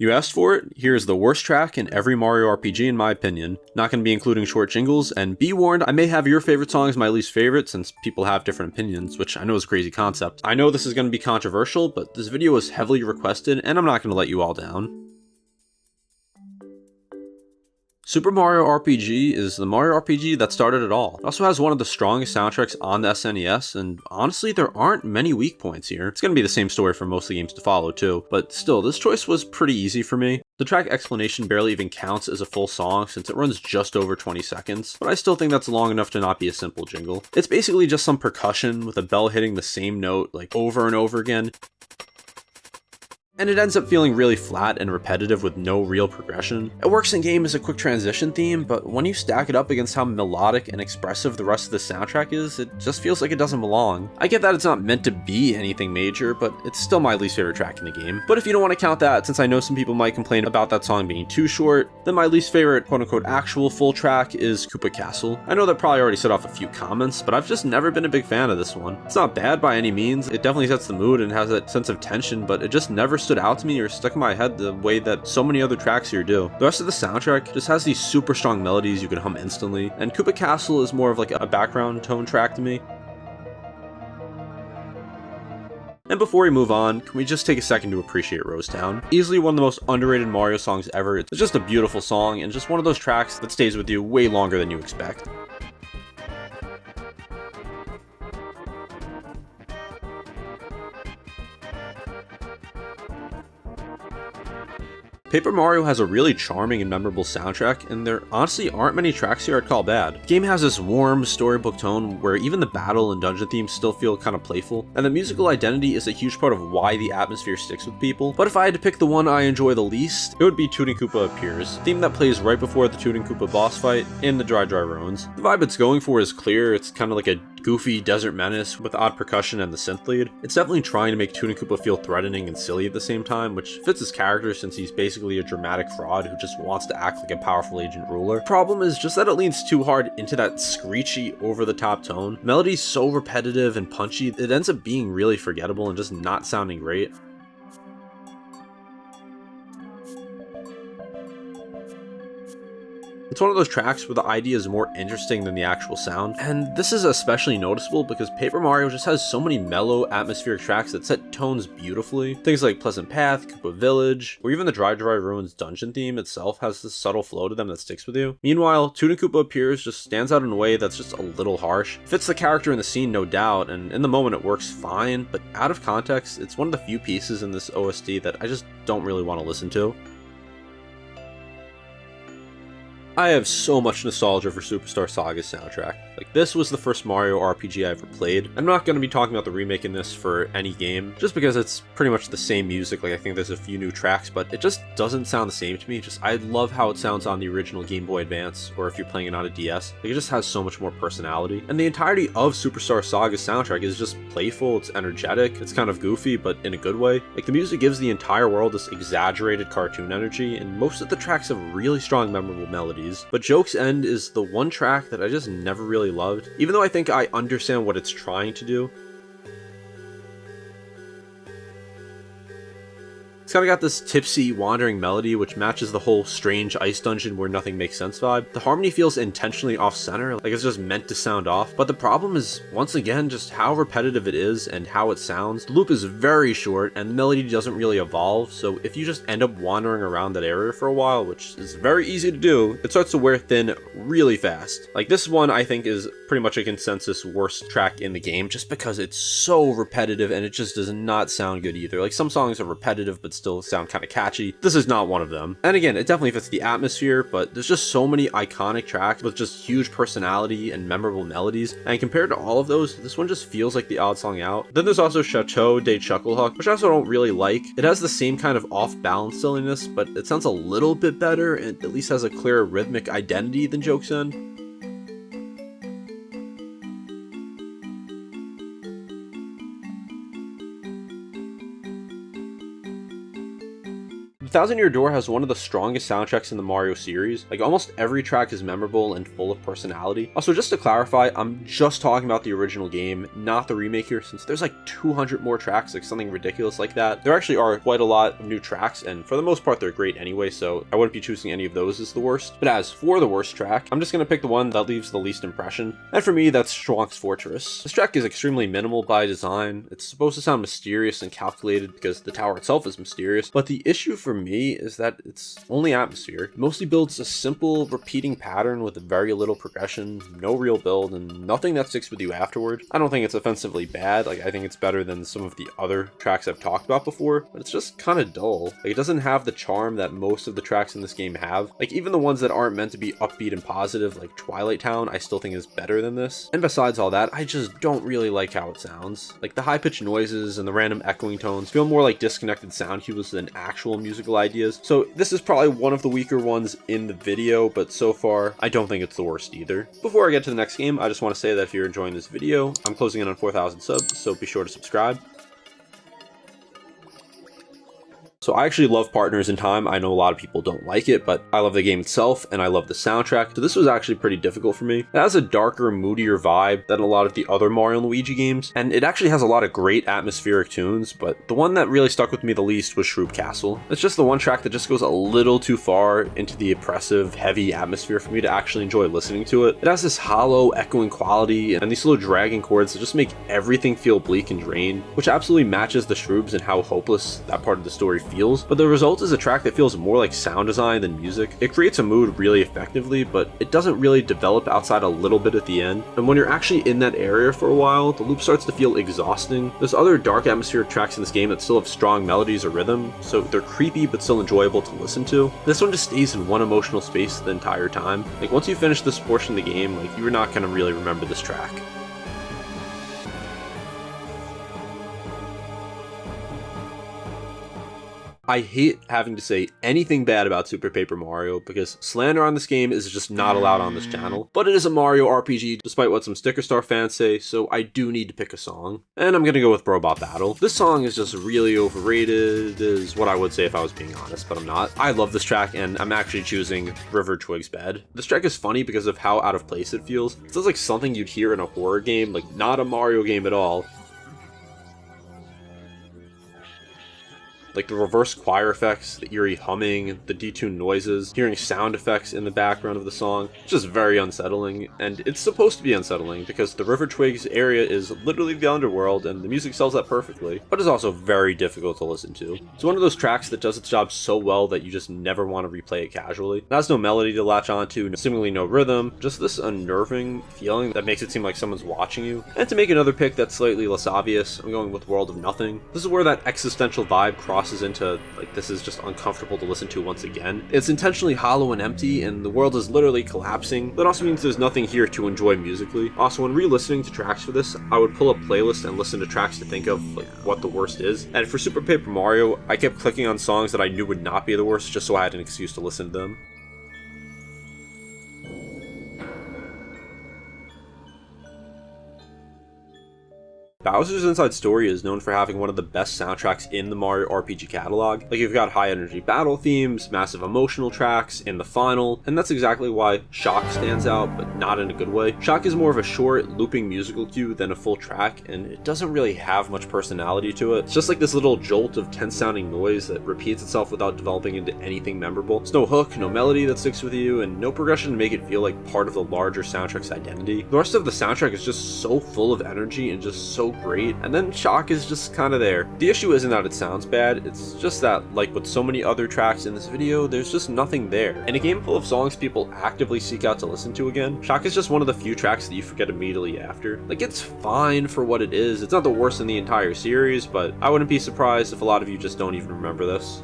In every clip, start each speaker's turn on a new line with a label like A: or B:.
A: You asked for it, here's the worst track in every Mario RPG in my opinion. Not going to be including short jingles, and be warned, I may have your favorite songs my least favorite since people have different opinions, which I know is a crazy concept. I know this is going to be controversial, but this video was heavily requested and I'm not going to let you all down. Super Mario RPG is the Mario RPG that started it all. It also has one of the strongest soundtracks on the SNES, and honestly, there aren't many weak points here. It's going to be the same story for most of the games to follow too, but still, this choice was pretty easy for me. The track explanation barely even counts as a full song since it runs just over 20 seconds, but I still think that's long enough to not be a simple jingle. It's basically just some percussion with a bell hitting the same note like over and over again, and it ends up feeling really flat and repetitive with no real progression. It works in game as a quick transition theme, but when you stack it up against how melodic and expressive the rest of the soundtrack is, it just feels like it doesn't belong. I get that it's not meant to be anything major, but it's still my least favorite track in the game. But if you don't want to count that, since I know some people might complain about that song being too short, then my least favorite quote-unquote actual full track is Koopa Castle. I know that probably already set off a few comments, but I've just never been a big fan of this one. It's not bad by any means, it definitely sets the mood and has that sense of tension, but it just never stood out to me or stuck in my head the way that so many other tracks here do. The rest of the soundtrack just has these super strong melodies you can hum instantly, and Koopa Castle is more of like a background tone track to me. And before we move on, can we just take a second to appreciate Rose Town? Easily one of the most underrated Mario songs ever. It's just a beautiful song and just one of those tracks that stays with you way longer than you expect. Paper Mario has a really charming and memorable soundtrack, and there honestly aren't many tracks here I'd call bad. The game has this warm, storybook tone where even the battle and dungeon themes still feel kind of playful, and the musical identity is a huge part of why the atmosphere sticks with people. But if I had to pick the one I enjoy the least, it would be Tootin' Koopa Appears, a theme that plays right before the Tootin' Koopa boss fight in the Dry Dry Ruins. The vibe it's going for is clear, it's kind of like a goofy desert menace with odd percussion and the synth lead. It's definitely trying to make Tootin' Koopa feel threatening and silly at the same time, which fits his character since he's basically a dramatic fraud who just wants to act like a powerful agent ruler. Problem is just that it leans too hard into that screechy, over-the-top tone. Melody's so repetitive and punchy, it ends up being really forgettable and just not sounding great. It's one of those tracks where the idea is more interesting than the actual sound, and this is especially noticeable because Paper Mario just has so many mellow, atmospheric tracks that set tones beautifully. Things like Pleasant Path, Koopa Village, or even the Dry Dry Ruins dungeon theme itself has this subtle flow to them that sticks with you. Meanwhile, Tootin' Koopa Appears just stands out in a way that's just a little harsh. It fits the character in the scene, no doubt, and in the moment it works fine, but out of context, it's one of the few pieces in this OST that I just don't really want to listen to. I have so much nostalgia for Superstar Saga's soundtrack. Like, this was the first Mario RPG I ever played. I'm not going to be talking about the remake in this for any game, just because it's pretty much the same music. Like, I think there's a few new tracks, but it just doesn't sound the same to me. I love how it sounds on the original Game Boy Advance, or if you're playing it on a DS. Like, it just has so much more personality. And the entirety of Superstar Saga's soundtrack is just playful, it's energetic, it's kind of goofy, but in a good way. Like, the music gives the entire world this exaggerated cartoon energy, and most of the tracks have really strong, memorable melodies. But Joke's End is the one track that I just never really loved, even though I think I understand what it's trying to do. It's kind of got this tipsy, wandering melody which matches the whole strange ice dungeon where nothing makes sense vibe. The harmony feels intentionally off-center, like it's just meant to sound off, but the problem is, once again, just how repetitive it is and how it sounds. The loop is very short, and the melody doesn't really evolve, so if you just end up wandering around that area for a while, which is very easy to do, it starts to wear thin really fast. Like, this one I think is pretty much a consensus worst track in the game, just because it's so repetitive and it just does not sound good either. Like, some songs are repetitive but still sound kind of catchy. This is not one of them. And again, it definitely fits the atmosphere, but there's just so many iconic tracks with just huge personality and memorable melodies, and compared to all of those, this one just feels like the odd song out. Then there's also Chateau de Chucklehuck, which I also don't really like. It has the same kind of off-balance silliness, but it sounds a little bit better and at least has a clearer rhythmic identity than Joke's End. Thousand Year Door has one of the strongest soundtracks in the Mario series. Like, almost every track is memorable and full of personality. Also, just to clarify, I'm just talking about the original game, not the remake here, since there's like 200 more tracks, like something ridiculous like that. There actually are quite a lot of new tracks, and for the most part they're great anyway, so I wouldn't be choosing any of those as the worst. But as for the worst track, I'm just gonna pick the one that leaves the least impression, and for me that's Schwank's Fortress. This track is extremely minimal by design. It's supposed to sound mysterious and calculated because the tower itself is mysterious, but the issue for me is that it's only atmosphere. It mostly builds a simple repeating pattern with very little progression, no real build, and nothing that sticks with you afterward. I don't think it's offensively bad. Like, I think it's better than some of the other tracks I've talked about before, but it's just kind of dull. Like, it doesn't have the charm that most of the tracks in this game have. Like, even the ones that aren't meant to be upbeat and positive, like Twilight Town, I still think is better than this. And besides all that, I just don't really like how it sounds. Like, the high-pitched noises and the random echoing tones feel more like disconnected sound cues than actual musical ideas. So this is probably one of the weaker ones in the video, but so far, I don't think it's the worst either. Before I get to the next game, I just want to say that if you're enjoying this video, I'm closing in on 4,000 subs, so be sure to subscribe. So I actually love Partners in Time. I know a lot of people don't like it, but I love the game itself and I love the soundtrack. So this was actually pretty difficult for me. It has a darker, moodier vibe than a lot of the other Mario and Luigi games, and it actually has a lot of great atmospheric tunes, but the one that really stuck with me the least was Shroop Castle. It's just the one track that just goes a little too far into the oppressive, heavy atmosphere for me to actually enjoy listening to it. It has this hollow, echoing quality and these slow dragging chords that just make everything feel bleak and drained, which absolutely matches the Shroops and how hopeless that part of the story feels, but the result is a track that feels more like sound design than music. It creates a mood really effectively, but it doesn't really develop outside a little bit at the end, and when you're actually in that area for a while, the loop starts to feel exhausting. There's other dark atmospheric tracks in this game that still have strong melodies or rhythm, so they're creepy but still enjoyable to listen to. This one just stays in one emotional space the entire time. Like, once you finish this portion of the game, like, you're not gonna really remember this track. I hate having to say anything bad about Super Paper Mario because slander on this game is just not allowed on this channel, but it is a Mario RPG despite what some Sticker Star fans say, so I do need to pick a song. And I'm gonna go with Robot Battle. This song is just really overrated, is what I would say if I was being honest, but I'm not. I love this track and I'm actually choosing River Twig's Bed. This track is funny because of how out of place it feels. It feels like something you'd hear in a horror game, like not a Mario game at all. Like the reverse choir effects, the eerie humming, the detuned noises, hearing sound effects in the background of the song. It's just very unsettling, and it's supposed to be unsettling because the River Twigs area is literally the underworld and the music sells that perfectly, but it's also very difficult to listen to. It's one of those tracks that does its job so well that you just never want to replay it casually. It has no melody to latch onto, seemingly no rhythm, just this unnerving feeling that makes it seem like someone's watching you. And to make another pick that's slightly less obvious, I'm going with World of Nothing. This is where that existential vibe crosses into, like, this is just uncomfortable to listen to once again. It's intentionally hollow and empty, and the world is literally collapsing. That also means there's nothing here to enjoy musically. Also, when re-listening to tracks for this, I would pull a playlist and listen to tracks to think of, like, what the worst is. And for Super Paper Mario, I kept clicking on songs that I knew would not be the worst, just so I had an excuse to listen to them. Bowser's Inside Story is known for having one of the best soundtracks in the Mario RPG catalog. Like, you've got high energy battle themes, massive emotional tracks in the final, and that's exactly why Shock stands out, but not in a good way. Shock is more of a short, looping musical cue than a full track, and it doesn't really have much personality to it. It's just like this little jolt of tense sounding noise that repeats itself without developing into anything memorable. There's no hook, no melody that sticks with you, and no progression to make it feel like part of the larger soundtrack's identity. The rest of the soundtrack is just so full of energy and just so great, and then Shock is just kind of there. The issue isn't that it sounds bad, it's just that, like with so many other tracks in this video, there's just nothing there. In a game full of songs people actively seek out to listen to again, Shock is just one of the few tracks that you forget immediately after. Like, it's fine for what it is, it's not the worst in the entire series, but I wouldn't be surprised if a lot of you just don't even remember this.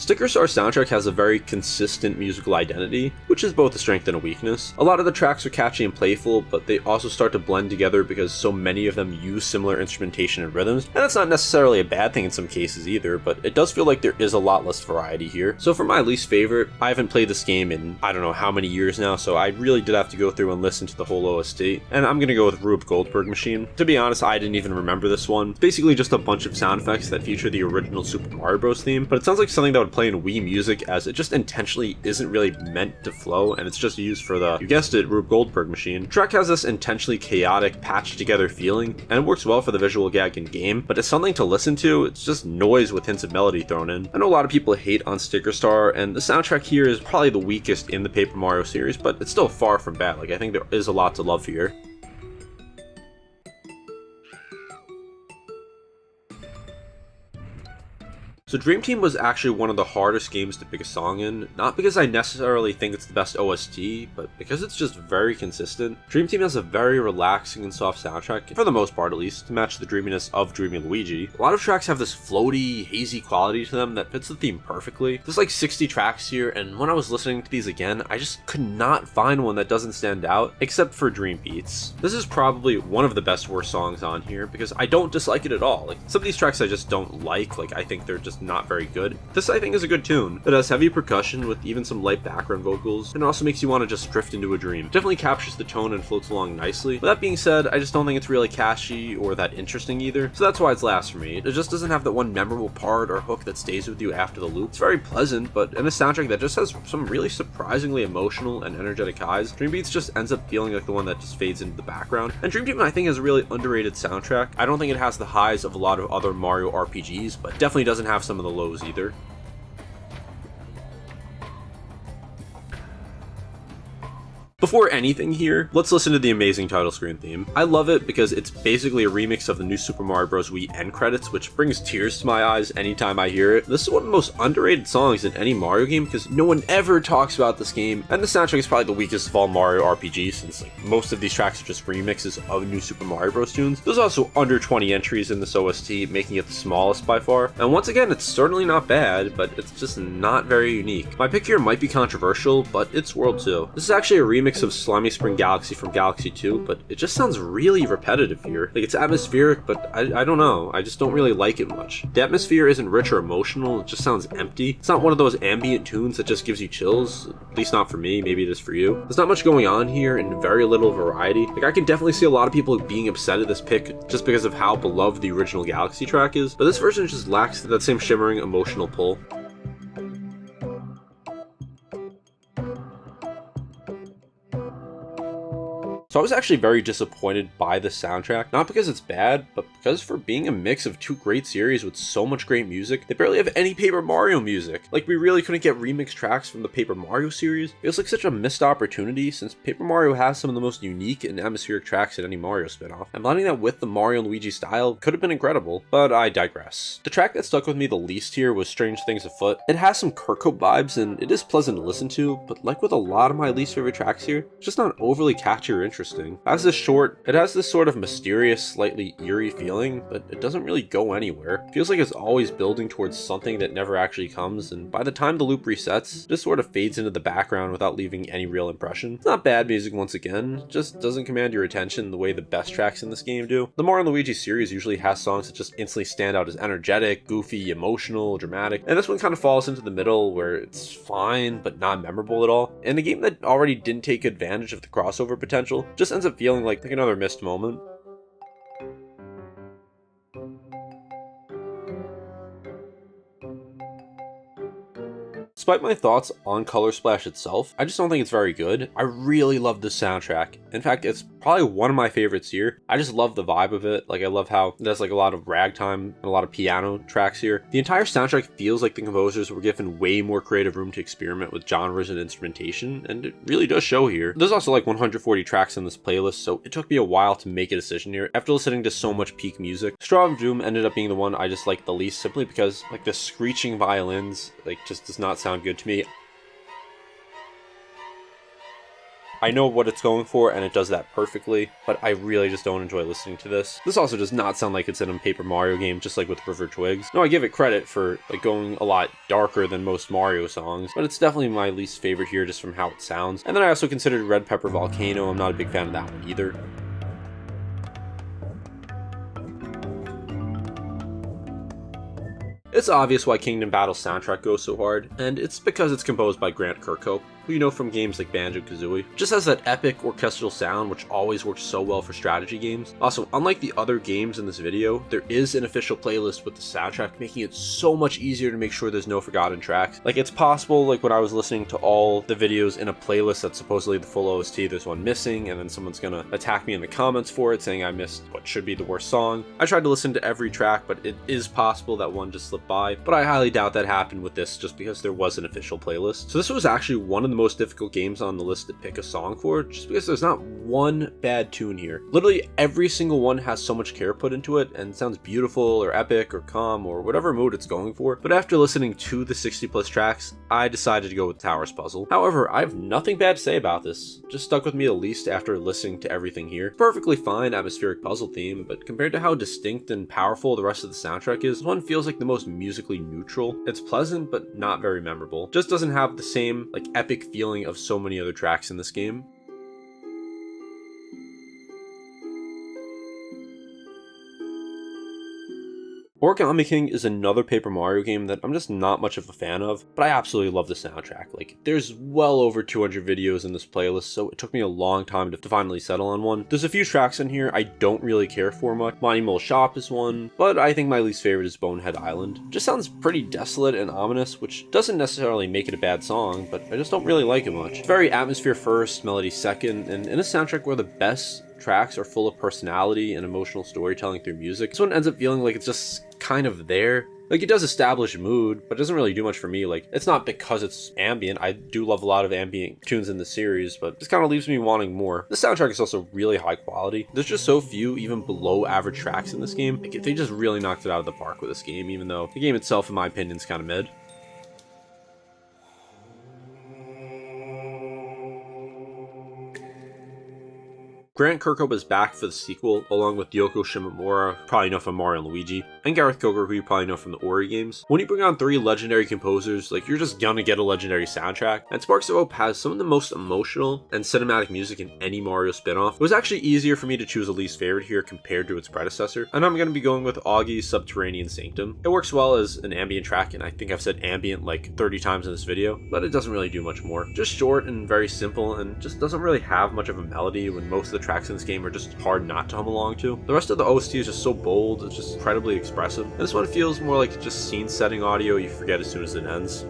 A: Sticker Star soundtrack has a very consistent musical identity, which is both a strength and a weakness. A lot of the tracks are catchy and playful, but they also start to blend together because so many of them use similar instrumentation and rhythms, and that's not necessarily a bad thing in some cases either, but it does feel like there is a lot less variety here. So for my least favorite, I haven't played this game in I don't know how many years now, so I really did have to go through and listen to the whole OST, and I'm gonna go with Rube Goldberg Machine. To be honest, I didn't even remember this one. It's basically just a bunch of sound effects that feature the original Super Mario Bros. Theme, but it sounds like something that would play in Wii Music, as it just intentionally isn't really meant to flow, and it's just used for the, you guessed it, Rube Goldberg Machine. The track has this intentionally chaotic, patched together feeling, and it works well for the visual gag in game, but it's something to listen to. It's just noise with hints of melody thrown in. I know a lot of people hate on Sticker Star, and the soundtrack here is probably the weakest in the Paper Mario series, but it's still far from bad. Like, I think there is a lot to love here. So Dream Team was actually one of the hardest games to pick a song in, not because I necessarily think it's the best OST, but because it's just very consistent. Dream Team has a very relaxing and soft soundtrack, for the most part at least, to match the dreaminess of Dreamy Luigi. A lot of tracks have this floaty, hazy quality to them that fits the theme perfectly. There's like 60 tracks here, and when I was listening to these again, I just could not find one that doesn't stand out, except for Dream Beats. This is probably one of the best worst songs on here, because I don't dislike it at all. Like, some of these tracks I just don't like I think they're just not very good. This I think is a good tune. It has heavy percussion with even some light background vocals, and also makes you want to just drift into a dream. Definitely captures the tone and floats along nicely. But that being said, I just don't think it's really catchy or that interesting either, so that's why it's last for me. It just doesn't have that one memorable part or hook that stays with you after the loop. It's very pleasant, but in a soundtrack that just has some really surprisingly emotional and energetic highs, Dream Beats just ends up feeling like the one that just fades into the background. And Dream Team I think is a really underrated soundtrack. I don't think it has the highs of a lot of other Mario RPGs, but definitely doesn't have some of the lows either. Before anything here, let's listen to the amazing title screen theme. I love it because it's basically a remix of the new Super Mario Bros. Wii end credits, which brings tears to my eyes anytime I hear it. This is one of the most underrated songs in any Mario game because no one ever talks about this game, and the soundtrack is probably the weakest of all Mario RPGs since most of these tracks are just remixes of new Super Mario Bros. Tunes. There's also under 20 entries in this OST, making it the smallest by far, and once again, it's certainly not bad, but it's just not very unique. My pick here might be controversial, but it's World 2. This is actually a remix of Slimy Spring Galaxy from Galaxy 2, but it just sounds really repetitive here. Like, it's atmospheric, but I don't know, I just don't really like it much. The atmosphere isn't rich or emotional, it just sounds empty. It's not one of those ambient tunes that just gives you chills, at least not for me, maybe it is for you. There's not much going on here and very little variety. Like, I can definitely see a lot of people being upset at this pick just because of how beloved the original Galaxy track is, but this version just lacks that same shimmering emotional pull. So I was actually very disappointed by the soundtrack, not because it's bad, but because for being a mix of two great series with so much great music, they barely have any Paper Mario music. Like, we really couldn't get remix tracks from the Paper Mario series. It was like such a missed opportunity since Paper Mario has some of the most unique and atmospheric tracks in any Mario spin-off, and blending that with the Mario and Luigi style could have been incredible, but I digress. The track that stuck with me the least here was Strange Things Afoot. It has some Kirkhope vibes and it is pleasant to listen to, but like with a lot of my least favorite tracks here, it's just not overly catchy or interesting. It has this sort of mysterious, slightly eerie feeling, but it doesn't really go anywhere. It feels like it's always building towards something that never actually comes, and by the time the loop resets, it just sort of fades into the background without leaving any real impression. It's not bad music once again, just doesn't command your attention the way the best tracks in this game do. The Mario and Luigi series usually has songs that just instantly stand out as energetic, goofy, emotional, dramatic, and this one kind of falls into the middle where it's fine, but not memorable at all. And a game that already didn't take advantage of the crossover potential just ends up feeling like another missed moment. Despite my thoughts on Color Splash itself, I just don't think it's very good. I really love the soundtrack. In fact, it's probably one of my favorites here. I just love the vibe of it. Like, I love how there's like a lot of ragtime and a lot of piano tracks here. The entire soundtrack feels like the composers were given way more creative room to experiment with genres and instrumentation, and it really does show here. There's also like 140 tracks in this playlist, so it took me a while to make a decision here after listening to so much peak music. Straw of Doom ended up being the one I just liked the least, simply because like the screeching violins just does not sound good to me. I know what it's going for and it does that perfectly, but I really just don't enjoy listening to this. This also does not sound like it's in a Paper Mario game, just like with River Twigs. No, I give it credit for like going a lot darker than most Mario songs, but it's definitely my least favorite here just from how it sounds. And then I also considered Red Pepper Volcano. I'm not a big fan of that one either. It's obvious why Kingdom Battle's soundtrack goes so hard, and it's because it's composed by Grant Kirkhope, who you know from games like Banjo-Kazooie. Just has that epic orchestral sound which always works so well for strategy games. Also, unlike the other games in this video, there is an official playlist with the soundtrack, making it so much easier to make sure there's no forgotten tracks. Like, it's possible, like when I was listening to all the videos in a playlist that's supposedly the full OST, there's one missing, and then someone's gonna attack me in the comments for it, saying I missed what should be the worst song. I tried to listen to every track, but it is possible that one just slipped by, but I highly doubt that happened with this just because there was an official playlist. So this was actually one of the most difficult games on the list to pick a song for, just because there's not one bad tune here. Literally every single one has so much care put into it and sounds beautiful or epic or calm or whatever mood it's going for. But after listening to the 60+ tracks, I decided to go with Towers Puzzle. However, I have nothing bad to say about this. Just stuck with me the least after listening to everything here. Perfectly fine atmospheric puzzle theme, but compared to how distinct and powerful the rest of the soundtrack is, this one feels like the most musically neutral. It's pleasant, but not very memorable. Just doesn't have the same like epic feeling of so many other tracks in this game. Origami King is another Paper Mario game that I'm just not much of a fan of, but I absolutely love the soundtrack. Like, there's well over 200 videos in this playlist, so it took me a long time to finally settle on one. There's a few tracks in here I don't really care for much. Monty Mole Shop is one, but I think my least favorite is Bonehead Island. It just sounds pretty desolate and ominous, which doesn't necessarily make it a bad song, but I just don't really like it much. It's very atmosphere first, melody second, and in a soundtrack where the best tracks are full of personality and emotional storytelling through music, this one ends up feeling like it's just kind of there. Like, it does establish mood, but it doesn't really do much for me. Like, it's not because it's ambient. I do love a lot of ambient tunes in the series, but this kind of leaves me wanting more. The soundtrack is also really high quality. There's just so few even below average tracks in this game. Like, they just really knocked it out of the park with this game, even though the game itself, in my opinion, is kind of mid. Grant Kirkhope is back for the sequel, along with Yoko Shimomura, who probably know from Mario Luigi, and Gareth Coker, who you probably know from the Ori games. When you bring on 3 legendary composers, like, you're just gonna get a legendary soundtrack, and Sparks of Hope has some of the most emotional and cinematic music in any Mario spin-off. It was actually easier for me to choose a least favorite here compared to its predecessor, and I'm gonna be going with Augie's Subterranean Sanctum. It works well as an ambient track, and I think I've said ambient like 30 times in this video, but it doesn't really do much more. Just short and very simple, and just doesn't really have much of a melody when most of the tracks in this game are just hard not to hum along to. The rest of the OST is just so bold, it's just incredibly expressive. And this one feels more like just scene setting audio you forget as soon as it ends.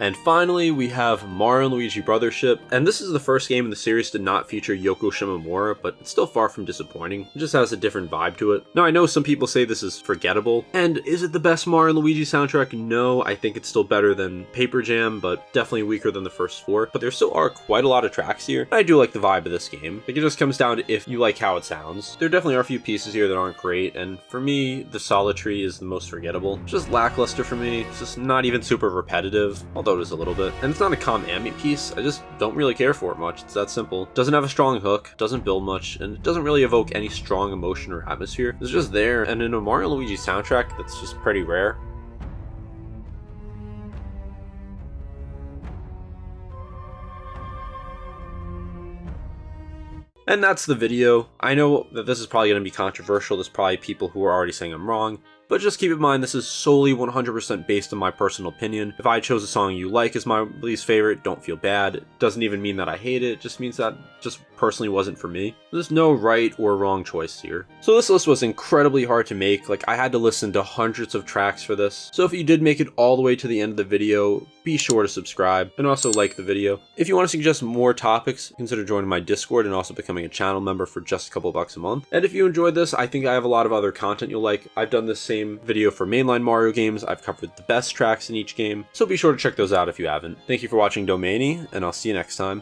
A: And finally, we have Mario Luigi Brothership, and this is the first game in the series to not feature Yoko Shimomura, but it's still far from disappointing. It just has a different vibe to it. Now, I know some people say this is forgettable, and is it the best Mario Luigi soundtrack? No, I think it's still better than Paper Jam, but definitely weaker than the first 4. But there still are quite a lot of tracks here. I do like the vibe of this game. Like, it just comes down to if you like how it sounds. There definitely are a few pieces here that aren't great, and for me, the Solitary is the most forgettable. It's just lackluster for me. It's just not even super repetitive, although it is a little bit. And it's not a calm ambient piece. I just don't really care for it much. It's that simple. Doesn't have a strong hook, doesn't build much, and it doesn't really evoke any strong emotion or atmosphere. It's just there, and in a Mario Luigi soundtrack that's just pretty rare. And that's the video. I know that this is probably going to be controversial. There's probably people who are already saying I'm wrong, but just keep in mind this is solely 100% based on my personal opinion. If I chose a song you like as my least favorite, don't feel bad. It doesn't even mean that I hate it. It just means that just personally wasn't for me. There's no right or wrong choice here. So this list was incredibly hard to make. Like, I had to listen to hundreds of tracks for this. So if you did make it all the way to the end of the video, be sure to subscribe and also like the video. If you want to suggest more topics, consider joining my Discord and also becoming a channel member for just a couple bucks a month. And if you enjoyed this, I think I have a lot of other content you'll like. I've done this same video for mainline Mario games. I've covered the best tracks in each game, so be sure to check those out if you haven't. Thank you for watching Domainy, and I'll see you next time.